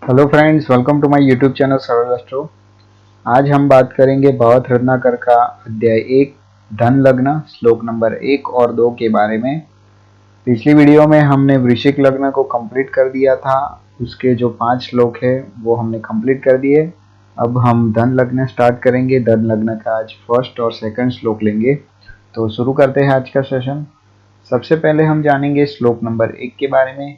Hello friends, welcome to my YouTube channel Saral Astro. आज हम बात करेंगे भवत रत्नाकर का अध्याय 1 धन लग्न श्लोक नंबर 1 और 2 के बारे में। पिछली वीडियो में हमने वृश्चिक लग्न को कंप्लीट कर दिया था। उसके जो 5 श्लोक है वो हमने कंप्लीट कर दिए। अब हम धन लग्न स्टार्ट करेंगे। धन लग्न का आज फर्स्ट और सेकंड श्लोक लेंगे। तो शुरू करते हैं आज का सेशन। सबसे पहले हम जानेंगे श्लोक नंबर 1 के बारे में,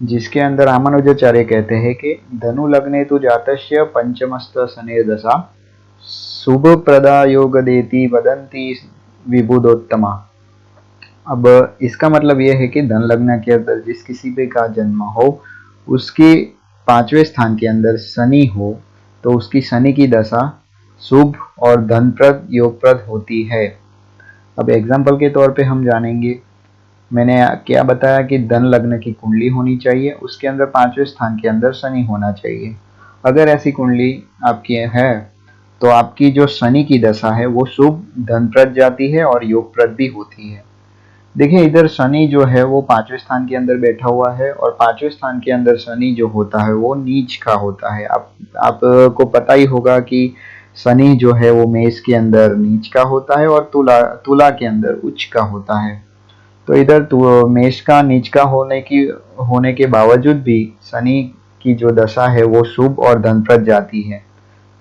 जिसके अंदर रामानुजाचार्य कहते हैं कि धनु लग्ने तु जातस्य पंचमस्त शनिर्दशा शुभ प्रदा योग देती वदंती विबुधोत्तमा। अब इसका मतलब यह है कि धन लग्न के अंदर जिस किसी भी का जन्म हो, उसके 5वें स्थान के अंदर शनि हो तो उसकी शनि की दशा शुभ और धनप्रद योगप्रद होती है। अब एग्जाम्पल के तौर पे हम जानेंगे। मैंने क्या बताया कि धन लग्न की कुंडली होनी चाहिए, उसके अंदर 5वें स्थान के अंदर शनि होना चाहिए। अगर ऐसी कुंडली आपकी है तो आपकी जो शनि की दशा है वो शुभ धनप्रद जाती है और योगप्रद भी होती है। देखिए, इधर शनि जो है वो 5वें स्थान के अंदर बैठा हुआ है और 5वें स्थान के अंदर शनि जो होता है वो नीच का होता है। आपको पता ही होगा कि शनि जो है वो मेष के अंदर नीच का होता है और तुला के अंदर उच्च का होता है। तो इधर तो मेष का नीच का होने के बावजूद भी शनि की जो दशा है वो शुभ और धनप्रद जाती है।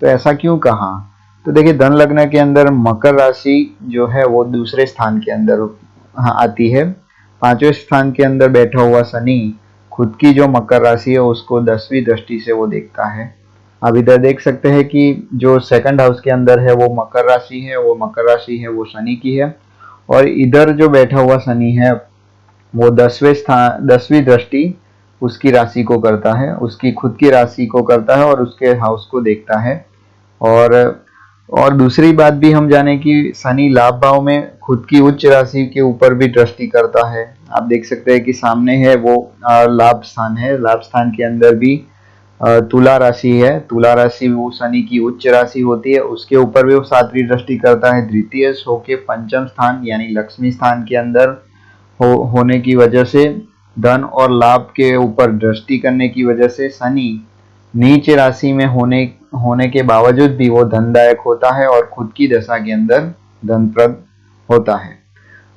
तो ऐसा क्यों कहा? तो देखिए, धन लग्न के अंदर मकर राशि जो है वो दूसरे स्थान के अंदर आती है। 5वें स्थान के अंदर बैठा हुआ शनि खुद की जो मकर राशि है उसको 10वीं दृष्टि से वो देखता है। अब इधर देख सकते हैं कि जो सेकंड हाउस के अंदर है वो मकर राशि है, वो मकर राशि है वो शनि की है। और इधर जो बैठा हुआ शनि है वो 10वीं दृष्टि उसकी राशि को करता है, उसकी खुद की राशि को करता है और उसके हाउस को देखता है। और और दूसरी बात भी हम जाने कि शनि लाभ भाव में खुद की उच्च राशि के ऊपर भी दृष्टि करता है। आप देख सकते हैं कि सामने है वो लाभ स्थान है। लाभ स्थान के अंदर भी तुला राशि है। तुला राशि वो शनि की उच्च राशि होती है, उसके ऊपर भी वो 7वीं दृष्टि करता है। द्वितीय होके पंचम स्थान यानी लक्ष्मी स्थान के अंदर होने की वजह से धन और लाभ के ऊपर दृष्टि करने की वजह से शनि नीच राशि में होने के बावजूद भी वो धनदायक होता है और खुद की दशा के अंदर धनप्रद होता है।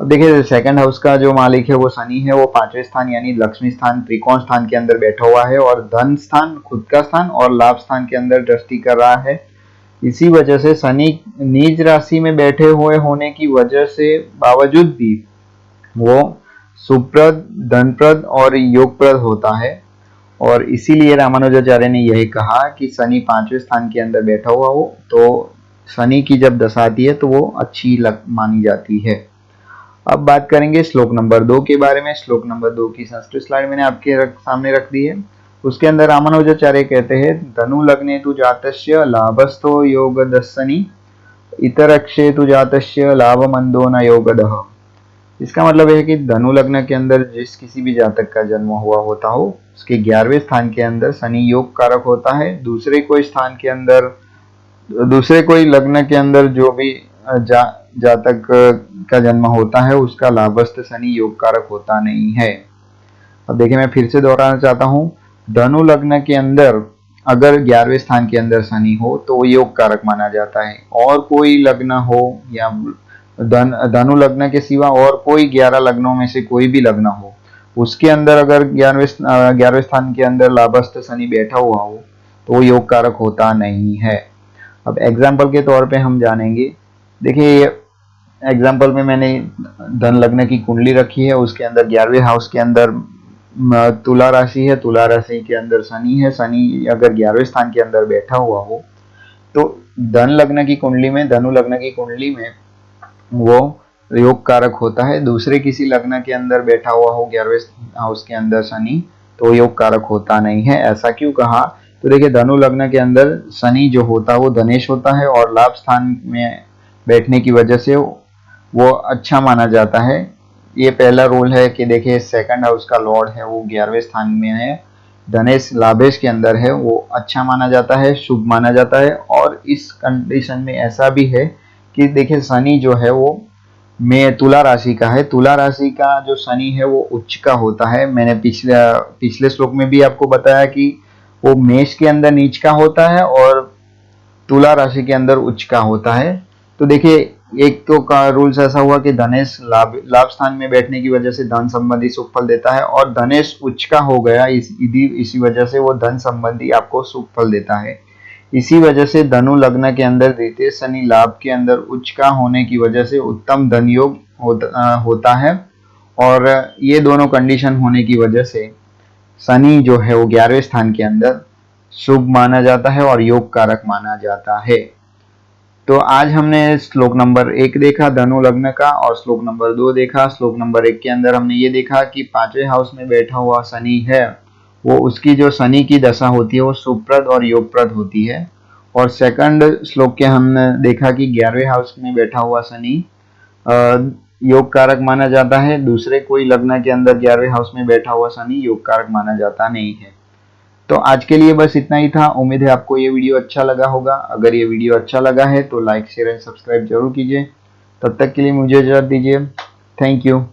अब देखिए, सेकंड हाउस का जो मालिक है वो शनि है। वो 5वें स्थान यानी लक्ष्मी स्थान त्रिकोण स्थान के अंदर बैठा हुआ है और धन स्थान खुद का स्थान और लाभ स्थान के अंदर दृष्टि कर रहा है। इसी वजह से शनि नीच राशि में बैठे हुए होने की वजह से बावजूद भी वो सुप्रद धनप्रद और योगप्रद होता है। और इसीलिए रामानुजाचार्य ने यही कहा कि शनि 5वें स्थान के अंदर बैठा हुआ हो तो शनि की जब दशा आती है तो वो अच्छी मानी जाती है। अब बात करेंगे श्लोक नंबर 2 के बारे में। श्लोक नंबर 2 की संस्कृत स्लाइड मैंने आपके सामने रख दी है। उसके अंदर रामानुजाचार्य कहते हैं धनु लग्ने तु जातस्य लाभस्थो योग दशनि इतरक्षे तु जातस्य लाभ मंदो न योगदः। इसका मतलब है कि धनु लग्न के अंदर जिस किसी भी जातक का जन्म हुआ होता हो उसके 11वें स्थान के अंदर शनि योग कारक होता है। दूसरे कोई लग्न के अंदर जो भी जातक का जन्म होता है उसका लाभस्थ शनि योग कारक होता नहीं है। अब देखिए, मैं फिर से दोहराना चाहता हूँ। धनु लग्न के अंदर अगर 11वें स्थान के अंदर शनि हो तो वो योग कारक माना जाता है। और कोई लग्न हो या धनु लग्न के सिवा और कोई 11 लग्नों में से कोई भी लग्न हो, उसके अंदर अगर 11वें स्थान के अंदर लाभस्थ शनि बैठा हुआ हो तो वो योग कारक होता नहीं है। अब एग्जाम्पल के तौर पे हम जानेंगे। देखिए, एग्जाम्पल में मैंने धन लग्न की कुंडली रखी है। उसके अंदर 11वें हाउस के अंदर तुला राशि है। तुला राशि के अंदर शनि है। शनि अगर 11वें स्थान के अंदर बैठा हुआ हो तो धनु लग्न की कुंडली में वो योग कारक होता है। दूसरे किसी लग्न के अंदर बैठा हुआ हो 11वें हाउस के अंदर शनि तो योग कारक होता नहीं है। ऐसा क्यों कहा? तो देखिए, धनु लग्न के अंदर शनि जो होता है वो धनेश होता है और लाभ स्थान में बैठने की वजह से वो अच्छा माना जाता है। ये पहला रूल है कि देखिए, सेकंड हाउस का लॉर्ड है वो 11वें स्थान में है, धनेश लाभेश के अंदर है, वो अच्छा माना जाता है, शुभ माना जाता है। और इस कंडीशन में ऐसा भी है कि देखिए, शनि जो है वो में तुला राशि का है। तुला राशि का जो शनि है वो उच्च का होता है। मैंने पिछले श्लोक में भी आपको बताया कि वो मेष के अंदर नीच का होता है और तुला राशि के अंदर उच्च का होता है। तो देखिए, एक तो का रूल्स ऐसा हुआ कि धनेश लाभ स्थान में बैठने की वजह से धन संबंधी शुभ फल देता है, और धनेश उच्च का हो गया इसी वजह से वो धन संबंधी आपको शुभ फल देता है। इसी वजह से धनु लग्न के अंदर द्वितीय शनि लाभ के अंदर उच्च का होने की वजह से उत्तम धन योग होता है। और ये दोनों कंडीशन होने की वजह से शनि जो है वो 11वें स्थान के अंदर शुभ माना जाता है और योग कारक माना जाता है। तो आज हमने श्लोक नंबर 1 देखा धनु लग्न का, और श्लोक नंबर 2 देखा। श्लोक नंबर 1 के अंदर हमने ये देखा कि 5वें हाउस में बैठा हुआ शनि है, वो उसकी जो शनि की दशा होती है वो शुभप्रद और योगप्रद होती है। और सेकंड श्लोक के हमने देखा कि 11वें हाउस में बैठा हुआ शनि योग कारक माना जाता है। दूसरे कोई लग्न के अंदर 11वें हाउस में बैठा हुआ शनि योग कारक माना जाता नहीं है। तो आज के लिए बस इतना ही था। उम्मीद है आपको ये वीडियो अच्छा लगा होगा। अगर ये वीडियो अच्छा लगा है तो लाइक शेयर एंड सब्सक्राइब जरूर कीजिए। तब तक के लिए मुझे इजाजत दीजिए। Thank you.